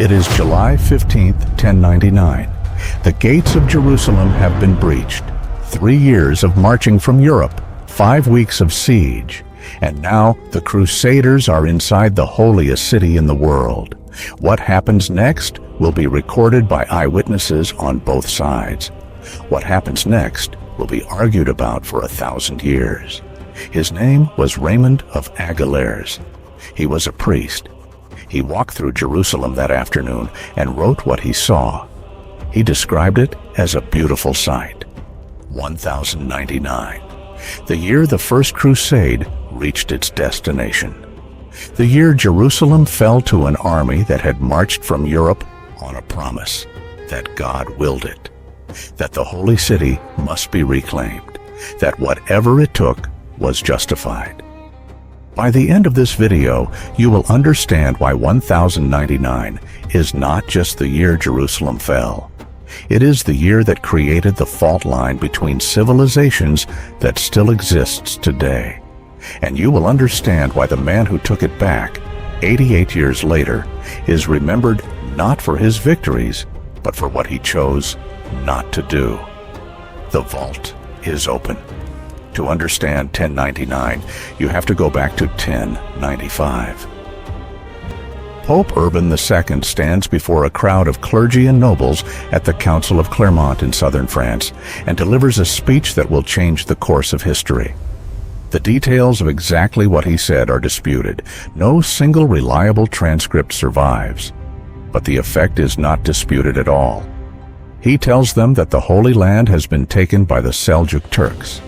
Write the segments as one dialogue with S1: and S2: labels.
S1: It is July 15th, 1099. The gates of Jerusalem have been breached. 3 years of marching from Europe, 5 weeks of siege, and now the Crusaders are inside the holiest city in the world. What happens next will be recorded by eyewitnesses on both sides. What happens next will be argued about for 1,000 years. His name was Raymond of Aguilers. He was a priest. He walked through Jerusalem that afternoon and wrote what he saw. He described it as a beautiful sight. 1099. The year the First Crusade reached its destination. The year Jerusalem fell to an army that had marched from Europe on a promise that God willed it, that the holy city must be reclaimed, that whatever it took was justified. By the end of this video, you will understand why 1099 is not just the year Jerusalem fell. It is the year that created the fault line between civilizations that still exists today. And you will understand why the man who took it back, 88 years later, is remembered not for his victories, but for what he chose not to do. The vault is open. To understand 1099, you have to go back to 1095. Pope Urban II stands before a crowd of clergy and nobles at the Council of Clermont in southern France and delivers a speech that will change the course of history. The details of exactly what he said are disputed. No single reliable transcript survives. But the effect is not disputed at all. He tells them that the Holy Land has been taken by the Seljuk Turks,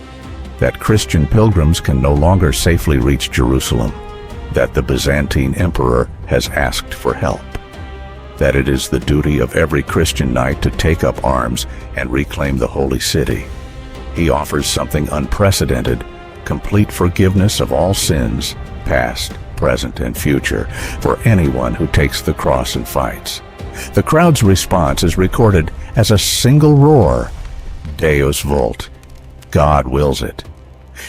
S1: that Christian pilgrims can no longer safely reach Jerusalem, that the Byzantine emperor has asked for help, that it is the duty of every Christian knight to take up arms and reclaim the holy city. He offers something unprecedented, complete forgiveness of all sins, past, present, and future, for anyone who takes the cross and fights. The crowd's response is recorded as a single roar, Deus vult. God wills it.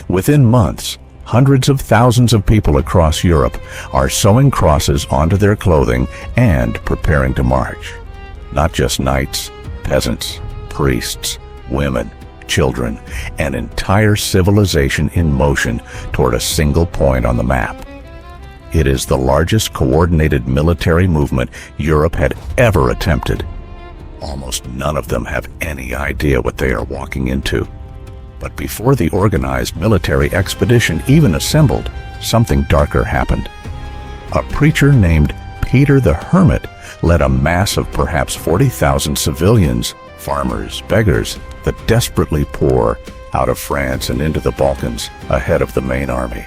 S1: Within months, hundreds of thousands of people across Europe are sewing crosses onto their clothing and preparing to march. Not just knights, peasants, priests, women, children, an entire civilization in motion toward a single point on the map. It is the largest coordinated military movement Europe had ever attempted. Almost none of them have any idea what they are walking into. But before the organized military expedition even assembled, something darker happened. A preacher named Peter the Hermit led a mass of perhaps 40,000 civilians, farmers, beggars, the desperately poor, out of France and into the Balkans ahead of the main army.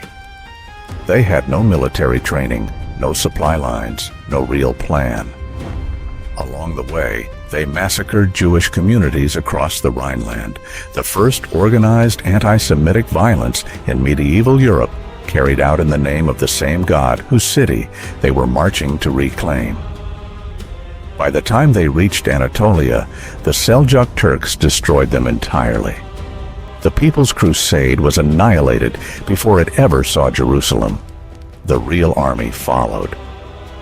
S1: They had no military training, no supply lines, no real plan. Along the way, they massacred Jewish communities across the Rhineland, the first organized anti-Semitic violence in medieval Europe carried out in the name of the same God whose city they were marching to reclaim. By the time they reached Anatolia, the Seljuk Turks destroyed them entirely. The People's Crusade was annihilated before it ever saw Jerusalem. The real army followed.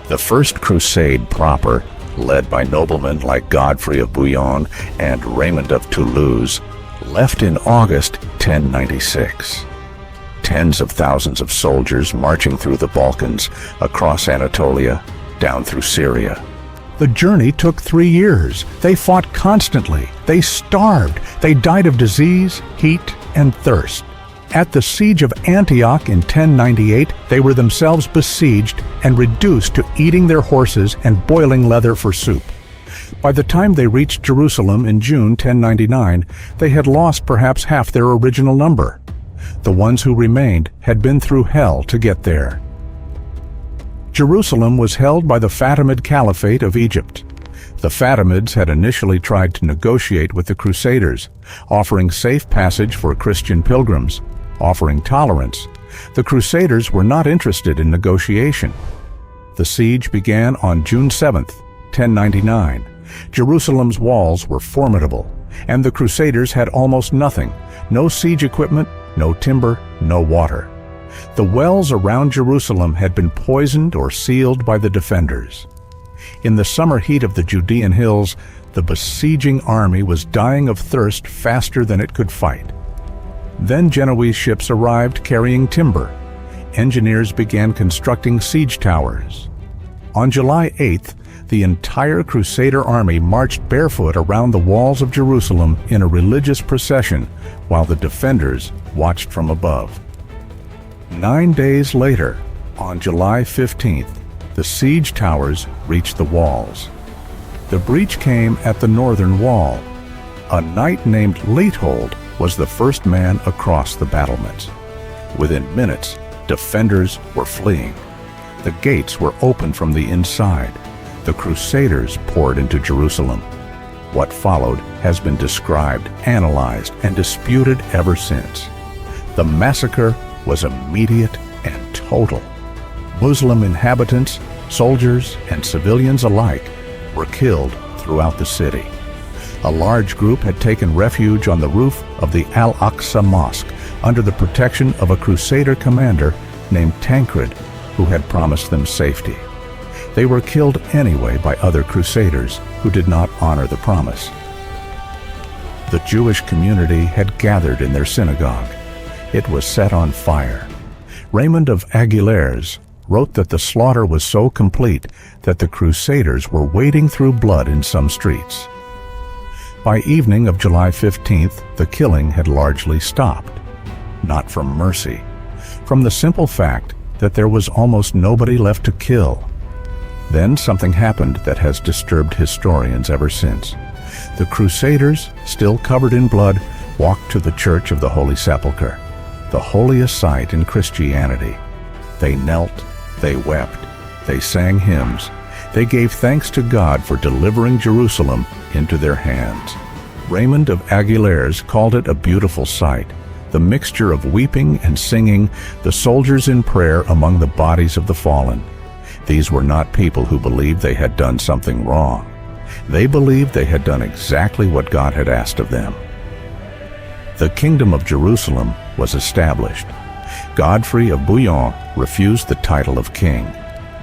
S1: The First Crusade proper, led by noblemen like Godfrey of Bouillon and Raymond of Toulouse, left in August 1096. Tens of thousands of soldiers marching through the Balkans, across Anatolia, down through Syria. The journey took 3 years. They fought constantly. They starved. They died of disease, heat, and thirst. At the siege of Antioch in 1098, they were themselves besieged and reduced to eating their horses and boiling leather for soup. By the time they reached Jerusalem in June 1099, they had lost perhaps half their original number. The ones who remained had been through hell to get there. Jerusalem was held by the Fatimid Caliphate of Egypt. The Fatimids had initially tried to negotiate with the Crusaders, offering safe passage for Christian pilgrims, offering tolerance. The Crusaders were not interested in negotiation. The siege began on June 7th, 1099. Jerusalem's walls were formidable, and the Crusaders had almost nothing: no siege equipment, no timber, no water. The wells around Jerusalem had been poisoned or sealed by the defenders. In the summer heat of the Judean hills, the besieging army was dying of thirst faster than it could fight. Then Genoese ships arrived carrying timber. Engineers began constructing siege towers. On July 8th, the entire Crusader army marched barefoot around the walls of Jerusalem in a religious procession, while the defenders watched from above. 9 days later, on July 15th, the siege towers reached the walls. The breach came at the northern wall. A knight named Leithold was the first man across the battlements. Within minutes, defenders were fleeing. The gates were opened from the inside. The Crusaders poured into Jerusalem. What followed has been described, analyzed, and disputed ever since. The massacre was immediate and total. Muslim inhabitants, soldiers, and civilians alike were killed throughout the city. A large group had taken refuge on the roof of the Al-Aqsa Mosque under the protection of a Crusader commander named Tancred, who had promised them safety. They were killed anyway by other Crusaders who did not honor the promise. The Jewish community had gathered in their synagogue. It was set on fire. Raymond of Aguilers wrote that the slaughter was so complete that the Crusaders were wading through blood in some streets. By evening of July 15th, the killing had largely stopped. Not from mercy, from the simple fact that there was almost nobody left to kill. Then something happened that has disturbed historians ever since. The Crusaders, still covered in blood, walked to the Church of the Holy Sepulchre, the holiest site in Christianity. They knelt, they wept, they sang hymns, they gave thanks to God for delivering Jerusalem into their hands. Raymond of Aguilers called it a beautiful sight, the mixture of weeping and singing, the soldiers in prayer among the bodies of the fallen. These were not people who believed they had done something wrong. They believed they had done exactly what God had asked of them. The kingdom of Jerusalem was established. Godfrey of Bouillon refused the title of king.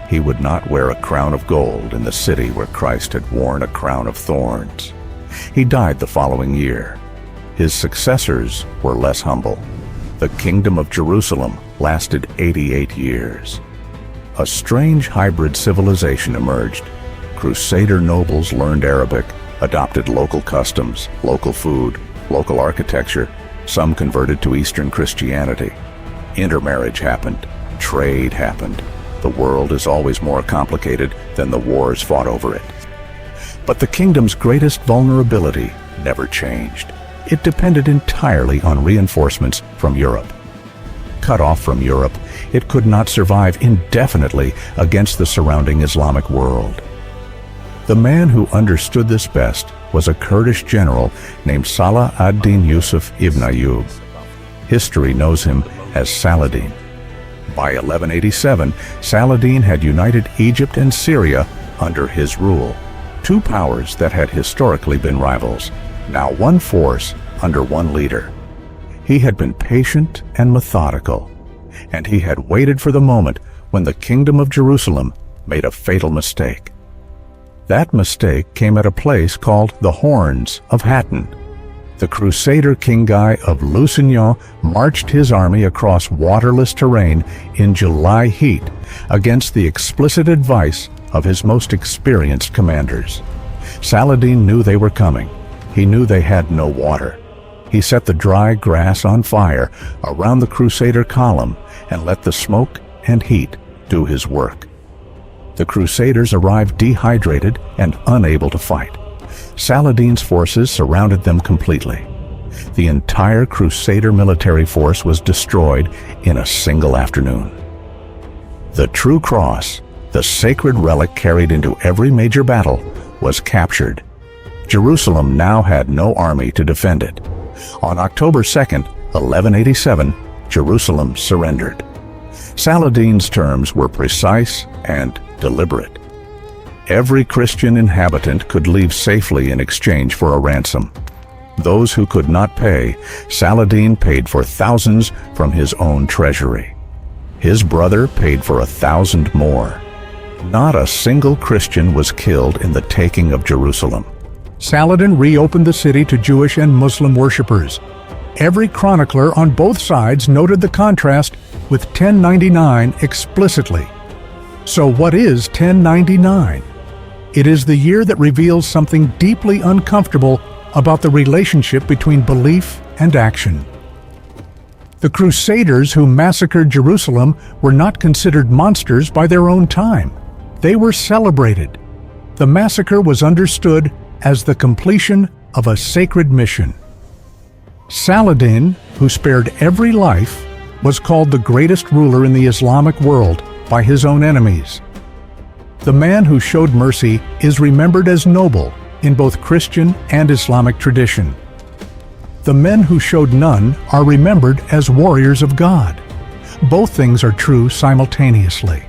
S1: He would not wear a crown of gold in the city where Christ had worn a crown of thorns. He died the following year. His successors were less humble. The kingdom of Jerusalem lasted 88 years. A strange hybrid civilization emerged. Crusader nobles learned Arabic, adopted local customs, local food, local architecture. Some converted to Eastern Christianity. Intermarriage happened. Trade happened. The world is always more complicated than the wars fought over it. But the kingdom's greatest vulnerability never changed. It depended entirely on reinforcements from Europe. Cut off from Europe, it could not survive indefinitely against the surrounding Islamic world. The man who understood this best was a Kurdish general named Salah ad-Din Yusuf ibn Ayyub. History knows him as Saladin. By 1187, Saladin had united Egypt and Syria under his rule. Two powers that had historically been rivals, now one force under one leader. He had been patient and methodical, and he had waited for the moment when the kingdom of Jerusalem made a fatal mistake. That mistake came at a place called the Horns of Hattin. The Crusader King Guy of Lusignan marched his army across waterless terrain in July heat against the explicit advice of his most experienced commanders. Saladin knew they were coming. He knew they had no water. He set the dry grass on fire around the Crusader column and let the smoke and heat do his work. The Crusaders arrived dehydrated and unable to fight. Saladin's forces surrounded them completely. The entire Crusader military force was destroyed in a single afternoon. The true cross, the sacred relic carried into every major battle, was captured. Jerusalem now had no army to defend it. On October 2nd, 1187, Jerusalem surrendered. Saladin's terms were precise and deliberate. Every Christian inhabitant could leave safely in exchange for a ransom. Those who could not pay, Saladin paid for thousands from his own treasury. His brother paid for 1,000 more. Not a single Christian was killed in the taking of Jerusalem.
S2: Saladin reopened the city to Jewish and Muslim worshippers. Every chronicler on both sides noted the contrast with 1099 explicitly. So what is 1099? It is the year that reveals something deeply uncomfortable about the relationship between belief and action. The Crusaders who massacred Jerusalem were not considered monsters by their own time. They were celebrated. The massacre was understood as the completion of a sacred mission. Saladin, who spared every life, was called the greatest ruler in the Islamic world by his own enemies. The man who showed mercy is remembered as noble in both Christian and Islamic tradition. The men who showed none are remembered as warriors of God. Both things are true simultaneously.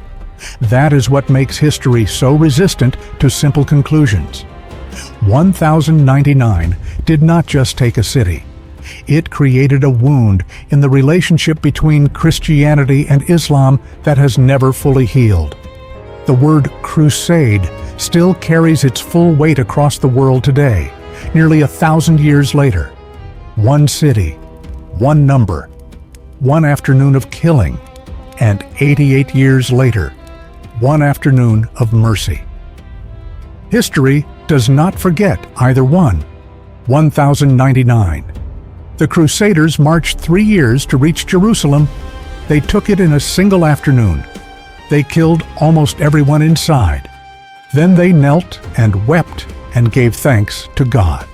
S2: That is what makes history so resistant to simple conclusions. 1099 did not just take a city. It created a wound in the relationship between Christianity and Islam that has never fully healed. The word crusade still carries its full weight across the world today, nearly 1,000 years later. One city, one number, one afternoon of killing, and 88 years later, one afternoon of mercy. History does not forget either one. 1099. The Crusaders marched 3 years to reach Jerusalem. They took it in a single afternoon. They killed almost everyone inside. Then they knelt and wept and gave thanks to God.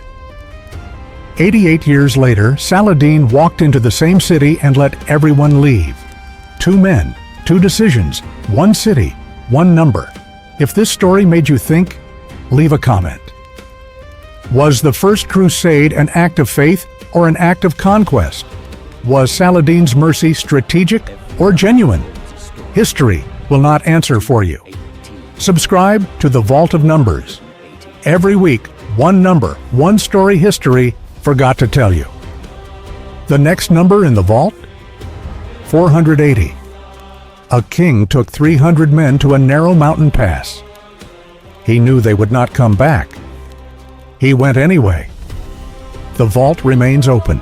S2: 88 years later, Saladin walked into the same city and let everyone leave. 2 men, 2 decisions, 1 city, 1 number. If this story made you think, leave a comment. Was the First Crusade an act of faith or an act of conquest? Was Saladin's mercy strategic or genuine? History will not answer for you. Subscribe to the Vault of Numbers. Every week, 1 number, 1 story history forgot to tell you. The next number in the vault? 480. A king took 300 men to a narrow mountain pass. He knew they would not come back. He went anyway. The vault remains open.